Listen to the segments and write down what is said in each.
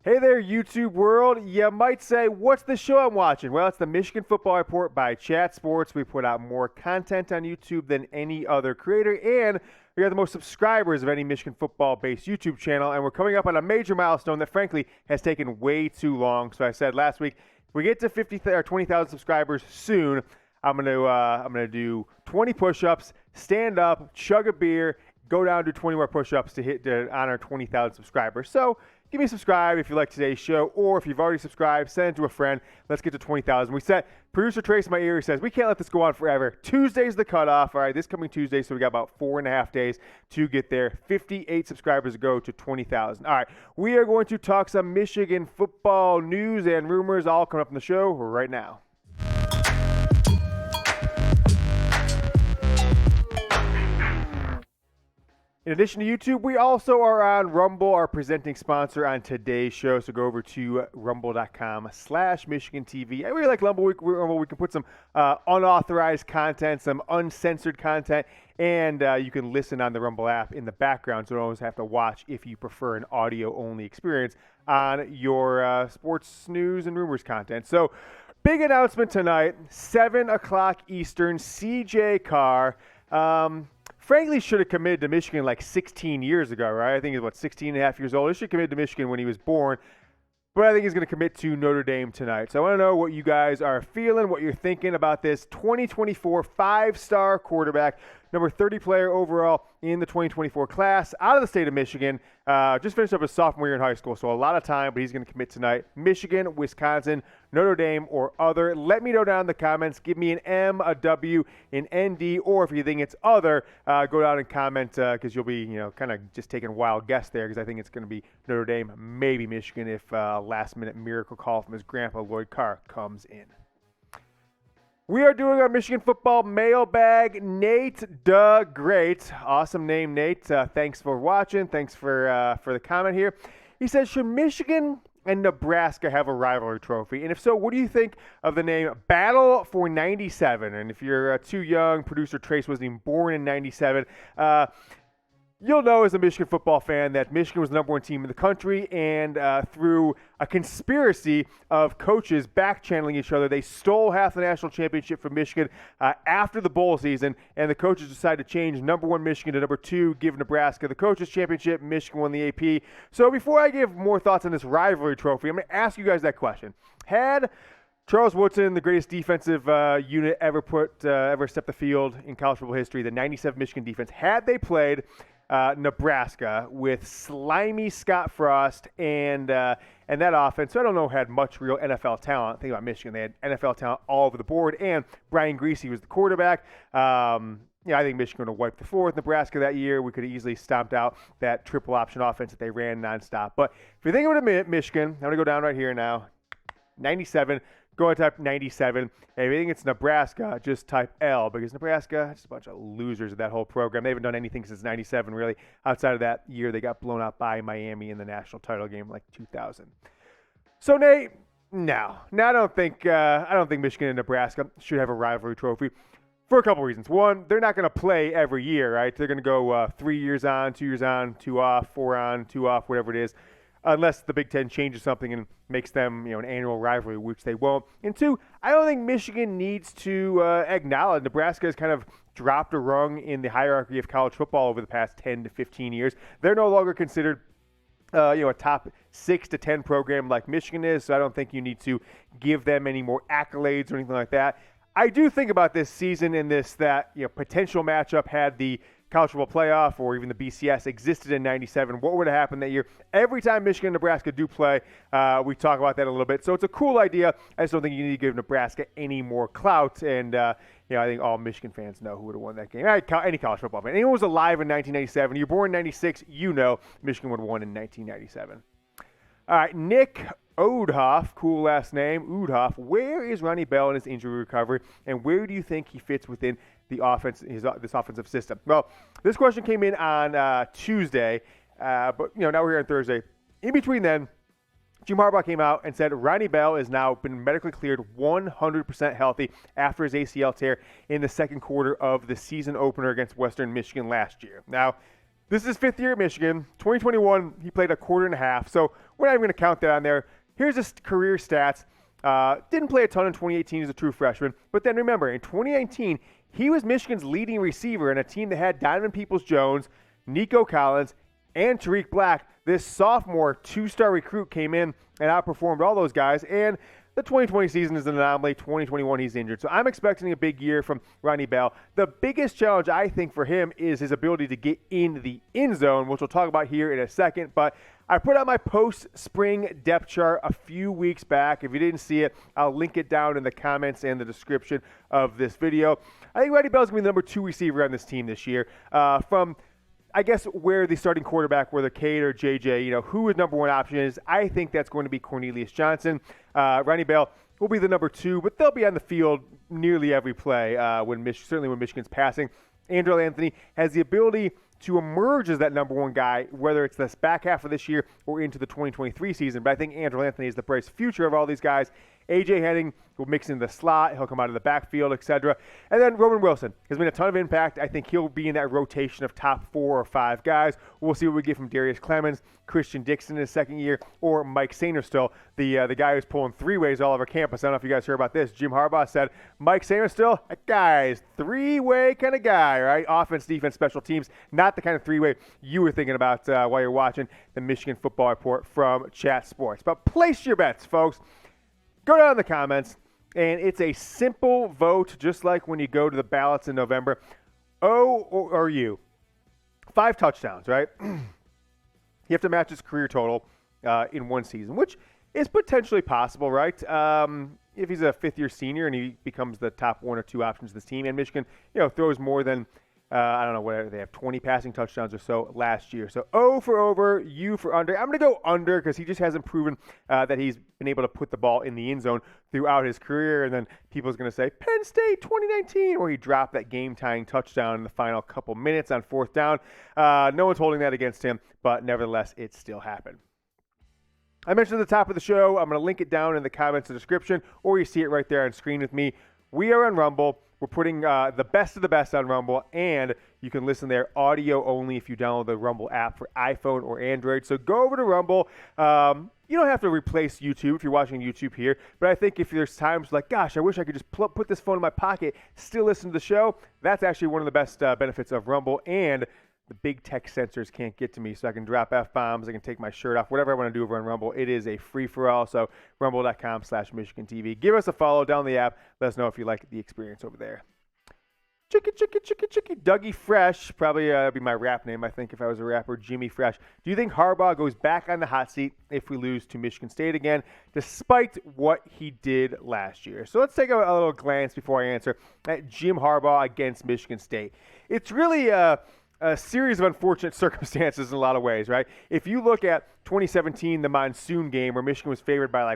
Hey there, YouTube world. You might say, what's the show I'm watching? Well, it's the Michigan Football Report by Chat Sports. We put out more content on YouTube than any other creator, and we have the most subscribers of any Michigan football-based YouTube channel, and we're coming up on a major milestone that, frankly, has taken way too long. So I said last week, if we get to 50 or 20,000 subscribers soon, I'm gonna do 20 push-ups, stand up, chug a beer, go down to 20 more push-ups to honor 20,000 subscribers. So give me a subscribe if you like today's show, or if you've already subscribed, send it to a friend. Let's get to 20,000. We set, producer Trace in my ear says, we can't let this go on forever. Tuesday's the cutoff. All right, this coming Tuesday, so we got about 4.5 days to get there. 58 subscribers to go to 20,000. All right, we are going to talk some Michigan football news and rumors, all coming up in the show right now. In addition to YouTube, we also are on Rumble, our presenting sponsor on today's show. So go over to rumble.com/MichiganTV. I really like Rumble. We can put some unauthorized content, some uncensored content, and you can listen on the Rumble app in the background. So you don't always have to watch if you prefer an audio-only experience on your sports news and rumors content. So big announcement tonight, 7 o'clock Eastern, CJ Carr. Frankly, should have committed to Michigan like 16 years ago, right? I think he's, 16 and a half years old. He should have committed to Michigan when he was born. But I think he's going to commit to Notre Dame tonight. So I want to know what you guys are feeling, what you're thinking about this 2024 five-star quarterback, number 30 player overall in the 2024 class, out of the state of Michigan. Just finished up his sophomore year in high school, so a lot of time, but he's going to commit tonight. Michigan, Wisconsin, Notre Dame, or other. Let me know down in the comments. Give me an M, a W, an ND, or if you think it's other, go down and comment because you'll be, kind of just taking a wild guess there because I think it's going to be Notre Dame, maybe Michigan if last-minute miracle call from his grandpa, Lloyd Carr, comes in. We are doing our Michigan football mailbag. Nate Great. Awesome name, Nate. Thanks for watching. Thanks for the comment here. He says, should Michigan and Nebraska have a rivalry trophy? And if so, what do you think of the name Battle for 97? And if you're too young, producer Trace wasn't even born in 97. You'll know as a Michigan football fan that Michigan was the number one team in the country, and through a conspiracy of coaches back-channeling each other, they stole half the national championship from Michigan after the bowl season, and the coaches decided to change number one Michigan to number two, give Nebraska the coaches championship. Michigan won the AP. So before I give more thoughts on this rivalry trophy, I'm going to ask you guys that question. Had Charles Woodson, the greatest defensive unit ever stepped the field in college football history, the 97 Michigan defense, had they played Nebraska with slimy Scott Frost and that offense, so I don't know, had much real NFL talent. Think about Michigan. They had NFL talent all over the board, and Brian Griese was the quarterback. I think Michigan would have wiped the floor with Nebraska that year. We could have easily stomped out that triple option offense that they ran nonstop. But if you're thinking about it, Michigan, I'm going to go down right here now, 97. Go and type 97. And if you think it's Nebraska, just type L, because Nebraska, just a bunch of losers of that whole program. They haven't done anything since 97, really. Outside of that year, they got blown out by Miami in the national title game like 2000. So, Nate, no, I don't think Michigan and Nebraska should have a rivalry trophy for a couple reasons. One, they're not going to play every year, right? They're going to go 3 years on, 2 years on, 2 off, 4 on, 2 off, whatever it is. Unless the Big Ten changes something and makes them, an annual rivalry, which they won't. And two, I don't think Michigan needs to acknowledge Nebraska has kind of dropped a rung in the hierarchy of college football over the past 10 to 15 years. They're no longer considered, a top 6 to 10 program like Michigan is. So I don't think you need to give them any more accolades or anything like that. I do think about this season and that potential matchup had the college football playoff or even the BCS existed in 97, what would have happened that year? Every time Michigan and Nebraska do play, we talk about that a little bit. So it's a cool idea. I just don't think you need to give Nebraska any more clout. And, I think all Michigan fans know who would have won that game. Any college football fan. Anyone who was alive in 1997, you're born in 96, Michigan would have won in 1997. All right, Nick Odhoff, cool last name, Odhoff. Where is Ronnie Bell in his injury recovery, and where do you think he fits within the offense, this offensive system? Well, this question came in on Tuesday, but now we're here on Thursday. In between then, Jim Harbaugh came out and said Ronnie Bell has now been medically cleared 100% healthy after his ACL tear in the second quarter of the season opener against Western Michigan last year. Now, This is his 5th year at Michigan. 2021, he played a quarter and a half, so we're not even going to count that on there. Here's his career stats. Didn't play a ton in 2018 as a true freshman, but then remember, in 2019, he was Michigan's leading receiver in a team that had Donovan Peoples-Jones, Nico Collins, and Tariq Black. This sophomore 2-star recruit came in and outperformed all those guys, and the 2020 season is an anomaly. 2021, he's injured. So I'm expecting a big year from Ronnie Bell. The biggest challenge, I think, for him is his ability to get in the end zone, which we'll talk about here in a second. But I put out my post-spring depth chart a few weeks back. If you didn't see it, I'll link it down in the comments and the description of this video. I think Ronnie Bell's going to be the number 2 receiver on this team this year. From I guess where the starting quarterback, whether Cade or JJ, who his number 1 option is, I think that's going to be Cornelius Johnson. Ronnie Bell will be the number 2, but they'll be on the field nearly every play certainly when Michigan's passing. Andrew Anthony has the ability to emerge as that number 1 guy, whether it's this back half of this year or into the 2023 season. But I think Andrew Anthony is the bright future of all these guys. A.J. Henning will mix in the slot. He'll come out of the backfield, etc. And then Roman Wilson has made a ton of impact. I think he'll be in that rotation of top 4 or 5 guys. We'll see what we get from Darius Clemens, Christian Dixon in his second year, or Mike Sainristil, the guy who's pulling 3-ways all over campus. I don't know if you guys heard about this. Jim Harbaugh said, Mike Sainristil, that guy's 3-way kind of guy, right? Offense, defense, special teams. Not the kind of 3-way you were thinking about while you're watching the Michigan Football Report from Chat Sports. But place your bets, folks. Go down in the comments, and it's a simple vote, just like when you go to the ballots in November. O or U. 5 touchdowns, right? You have to match his career total in one season, which is potentially possible, right? If he's a 5th-year senior and he becomes the top 1 or 2 options of this team, and Michigan, throws more than I don't know, whatever they have, 20 passing touchdowns or so last year. So O for over, U for under. I'm going to go under because he just hasn't proven that he's been able to put the ball in the end zone throughout his career. And then people's going to say, Penn State 2019, where he dropped that game-tying touchdown in the final couple minutes on 4th down. No one's holding that against him, but nevertheless, it still happened. I mentioned at the top of the show, I'm going to link it down in the comments and description, or you see it right there on screen with me. We are on Rumble. We're putting the best of the best on Rumble, and you can listen there audio only if you download the Rumble app for iPhone or Android. So go over to Rumble. You don't have to replace YouTube if you're watching YouTube here, but I think if there's times like, gosh, I wish I could just put this phone in my pocket, still listen to the show, that's actually one of the best benefits of Rumble, and the big tech sensors can't get to me, so I can drop F-bombs, I can take my shirt off, whatever I want to do over on Rumble. It is a free-for-all, so rumble.com/MichiganTV. Give us a follow down the app. Let us know if you like the experience over there. Chicky, Dougie Fresh, probably be my rap name, I think, if I was a rapper, Jimmy Fresh. Do you think Harbaugh goes back on the hot seat if we lose to Michigan State again, despite what he did last year? So let's take a little glance before I answer at Jim Harbaugh against Michigan State. It's really a series of unfortunate circumstances in a lot of ways, right? If you look at 2017, the monsoon game where Michigan was favored by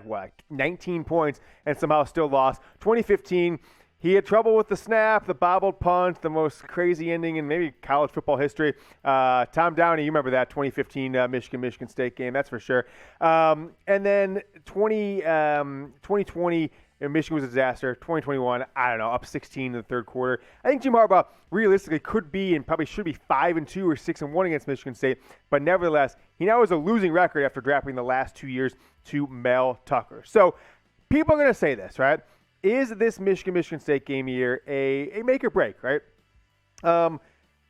19 points and somehow still lost. 2015, he had trouble with the snap, the bobbled punt, the most crazy ending in maybe college football history. Tom Downey, you remember that 2015 Michigan State game, that's for sure. And then 2020, Michigan was a disaster. 2021, I don't know, up 16 in the third quarter. I think Jim Harbaugh realistically could be and probably should be 5-2 or 6-1 against Michigan State. But nevertheless, he now has a losing record after dropping the last 2 years to Mel Tucker. So people are going to say this, right? Is this Michigan State game year a make or break, right?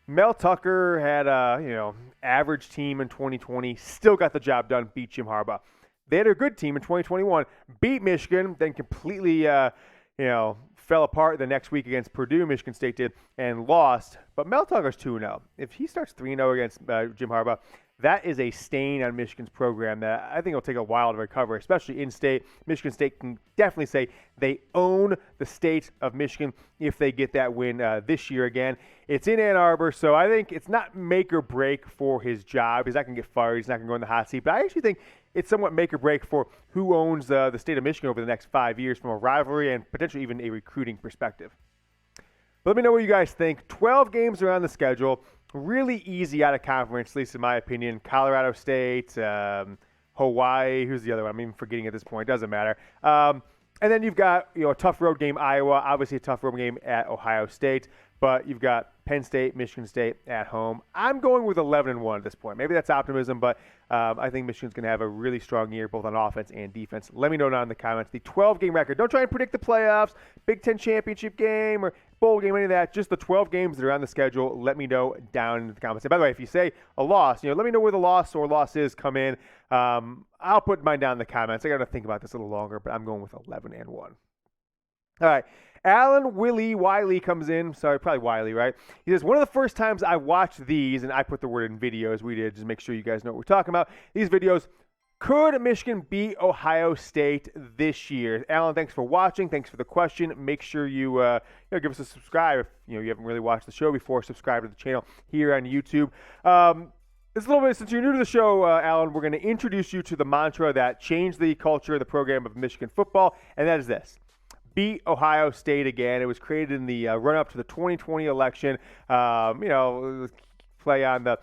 Mel Tucker had a average team in 2020, still got the job done, beat Jim Harbaugh. They had a good team in 2021, beat Michigan, then completely fell apart the next week against Purdue, Michigan State did, and lost. But Mel Tucker's 2-0. If he starts 3-0 against Jim Harbaugh, that is a stain on Michigan's program that I think will take a while to recover, especially in state. Michigan State can definitely say they own the state of Michigan if they get that win this year again. It's in Ann Arbor, so I think it's not make or break for his job. He's not going to get fired. He's not going to go in the hot seat. But I actually think it's somewhat make or break for who owns the state of Michigan over the next 5 years from a rivalry and potentially even a recruiting perspective. But let me know what you guys think. 12 games are on the schedule. Really easy out of conference, at least in my opinion. Colorado State, Hawaii. Who's the other one? I'm even forgetting at this point. Doesn't matter. And then you've got a tough road game, Iowa. Obviously a tough road game at Ohio State. but you've got Penn State, Michigan State at home. I'm going with 11-1 at this point. Maybe that's optimism, but I think Michigan's going to have a really strong year, both on offense and defense. Let me know down in the comments. The 12-game record. Don't try and predict the playoffs, Big Ten championship game, or bowl game, any of that. Just the 12 games that are on the schedule. Let me know down in the comments. And by the way, if you say a loss, let me know where the loss or losses come in. I'll put mine down in the comments. I got to think about this a little longer, but I'm going with 11-1. All right. Alan Wiley comes in. Sorry, probably Wiley, right? He says, one of the first times I watched these, and I put the word in video as we did, just make sure you guys know what we're talking about. These videos, could Michigan beat Ohio State this year? Alan, thanks for watching. Thanks for the question. Make sure you give us a subscribe. If you haven't really watched the show before, subscribe to the channel here on YouTube. It's a little bit, since you're new to the show, Alan, we're going to introduce you to the mantra that changed the culture of the program of Michigan football, and that is this. Beat Ohio State again. It was created in the run-up to the 2020 election. Play on the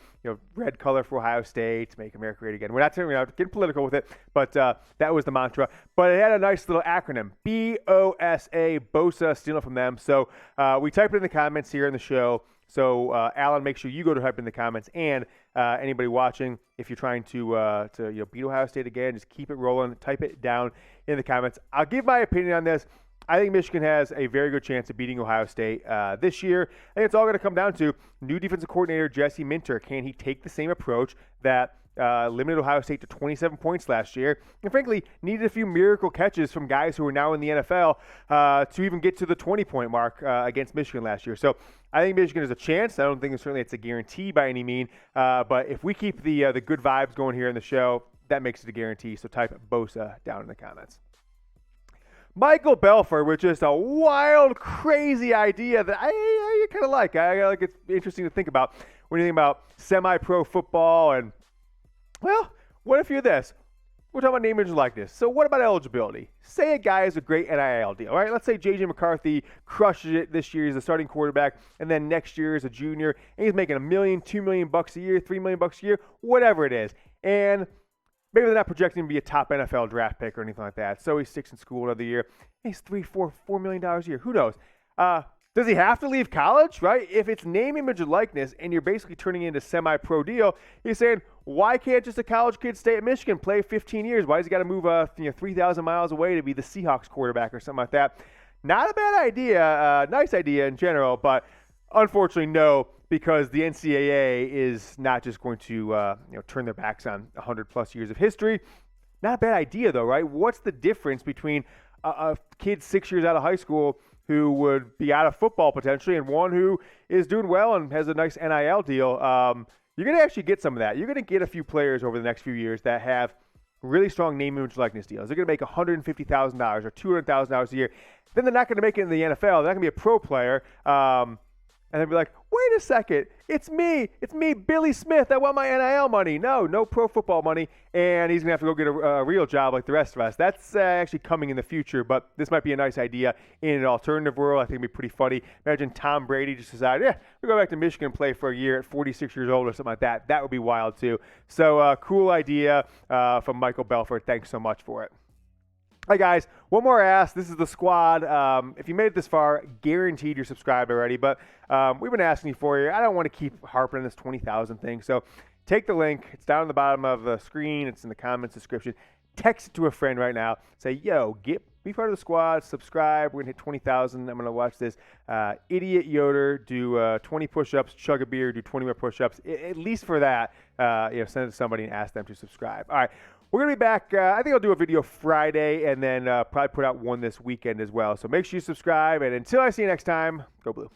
red color for Ohio State, make America great again. We're not getting political with it, but that was the mantra. But it had a nice little acronym, BOSA, BOSA, stealing from them. So we typed it in the comments here in the show. So Alan, make sure you go to type in the comments, and anybody watching, if you're trying to beat Ohio State again, just keep it rolling. Type it down in the comments. I'll give my opinion on this. I think Michigan has a very good chance of beating Ohio State this year. I think it's all going to come down to new defensive coordinator Jesse Minter. Can he take the same approach that limited Ohio State to 27 points last year, and frankly needed a few miracle catches from guys who are now in the NFL to even get to the 20-point mark against Michigan last year. So I think Michigan has a chance. I don't think certainly it's a guarantee by any mean, but if we keep the good vibes going here in the show, that makes it a guarantee. So type BOSA down in the comments. Michael Belfort, which is a wild, crazy idea that I kind of like. I like it's interesting to think about when you think about semi-pro football. And, well, what if you're this? We're talking about name, image, and likeness. So what about eligibility? Say a guy has a great NIL deal, right? Let's say J.J. McCarthy crushes it this year. He's a starting quarterback, and then next year is a junior, and he's making $1 million, $2 million a year, $3 million a year, whatever it is. And maybe they're not projecting him to be a top NFL draft pick or anything like that. So he sticks in school another year. He's $4 million a year. Who knows? Does he have to leave college, right? If it's name, image, and likeness, and you're basically turning it into a semi-pro deal, he's saying, why can't just a college kid stay at Michigan, play 15 years? Why does he got to move 3,000 miles away to be the Seahawks quarterback or something like that? Not a bad idea. Nice idea in general, but unfortunately, no, because the NCAA is not just going to turn their backs on 100-plus years of history. Not a bad idea, though, right? What's the difference between a kid 6 years out of high school who would be out of football potentially and one who is doing well and has a nice NIL deal? You're going to actually get some of that. You're going to get a few players over the next few years that have really strong name, image, likeness deals. They're going to make $150,000 or $200,000 a year. Then they're not going to make it in the NFL. They're not going to be a pro player. And they'd be like, wait a second, it's me, Billy Smith, I want my NIL money. No pro football money, and he's going to have to go get a real job like the rest of us. That's actually coming in the future, but this might be a nice idea in an alternative world. I think it'd be pretty funny. Imagine Tom Brady just decided, we'll go back to Michigan and play for a year at 46 years old or something like that. That would be wild too. So cool idea from Michael Belfort. Thanks so much for it. Hi, guys. One more ask. This is the squad. If you made it this far, guaranteed you're subscribed already. But we've been asking you for you. I don't want to keep harping on this 20,000 thing. So take the link. It's down on the bottom of the screen. It's in the comments description. Text it to a friend right now. Say, be part of the squad. Subscribe. We're going to hit 20,000. I'm going to watch this idiot Yoder do 20 push-ups, chug a beer, do 20 more push-ups. At least for that, send it to somebody and ask them to subscribe. All right. We're going to be back. I think I'll do a video Friday and then probably put out one this weekend as well. So make sure you subscribe. And until I see you next time, go Blue.